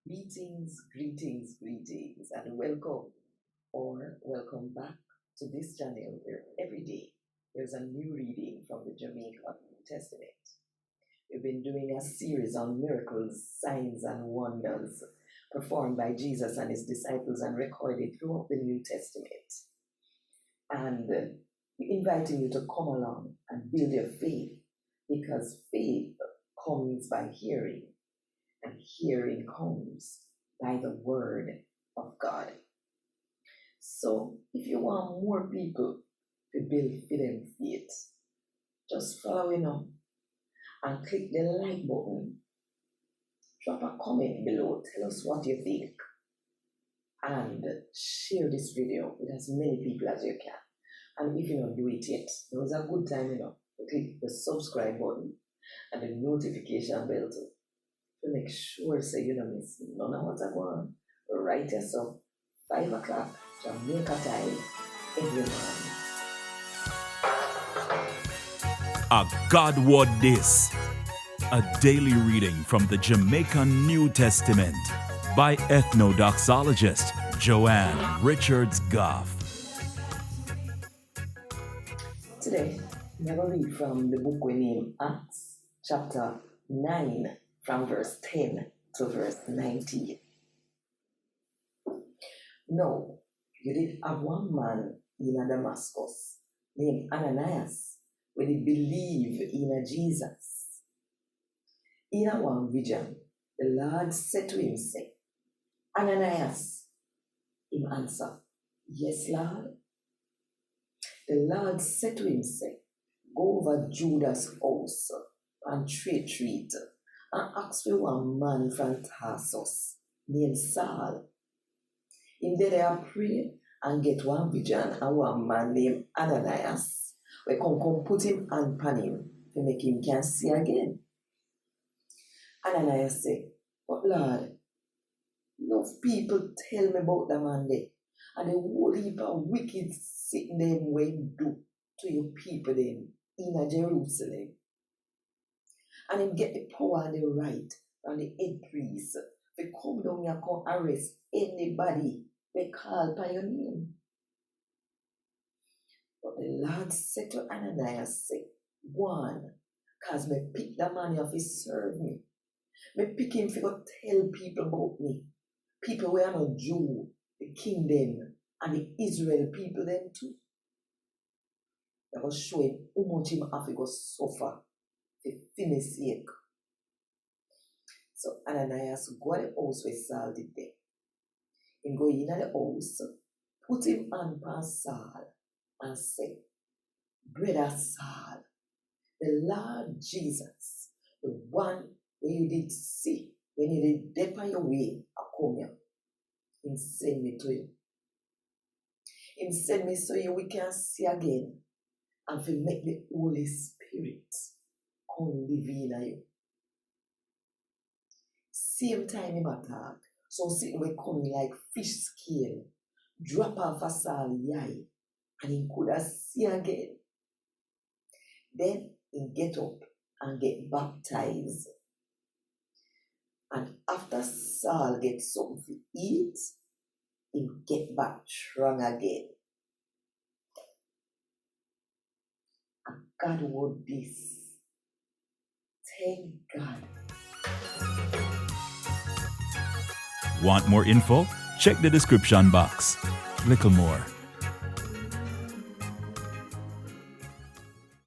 Greetings, greetings, greetings, and welcome or welcome back to this channel where every day there's a new reading from the Jamaican New Testament. We've been doing a series on miracles, signs, and wonders performed by Jesus and his disciples and recorded throughout the New Testament. And we're inviting you to come along and build your faith, because faith comes by hearing, and hearing comes by the word of God. So if you want more people to build them faith, just follow on and click the like button. Drop a comment below. Tell us what you think. And share this video with as many people as you can. And if you don't do it yet, there was a good time, to click the subscribe button and the notification bell to make sure so you don't miss none of what I want. Right yourself, 5 o'clock, Jamaica time, every morning. A God Word This, a daily reading from the Jamaican New Testament by Ethnodoxologist Joanne Richards Goffe. Today, I'm going to read from the book we name Acts, chapter 9, from verse 10 to verse 19. Now, you did have one man in Damascus named Ananias, who did believe in Jesus. In a one vision, the Lord said to him, say, Ananias. Him answer, yes, Lord. The Lord said to him, say, go over Judas' house and treat and ask for one man from Tarsus named Saul. In there they pray and get one vision and one man named Ananias. We come put him hand upon him to make him can see again. Ananias say, but Lord, enough people tell me about the man there, and the whole heap of wicked sick them when do to your people them in Jerusalem. And him get the power and the right from the head priest to come down here and come arrest anybody we call by your name. But the Lord said to Ananias, say, one, cause me pick the man here to serve me. Me pick him to go tell people about me. People who are not Jew, the kingdom, and the Israel people them too. I will show him how much him have to go suffer for my sake. So Ananias go to the house where Saul did there. He go in the house, put him on Saul, and say, brother Saul, the Lord Jesus, the one where you did see when you did dip on your way, I come here. He send me to you. He send me so we can see again and to make the Holy Spirit come live in you. Same time him attack, so sitting we coming like fish scale, drop off a Saul eye, and he could have see again. Then he get up and get baptized. And after Saul gets something to eat, he get back strong again. And God word this. Thank God. Want more info? Check the description box. Little more.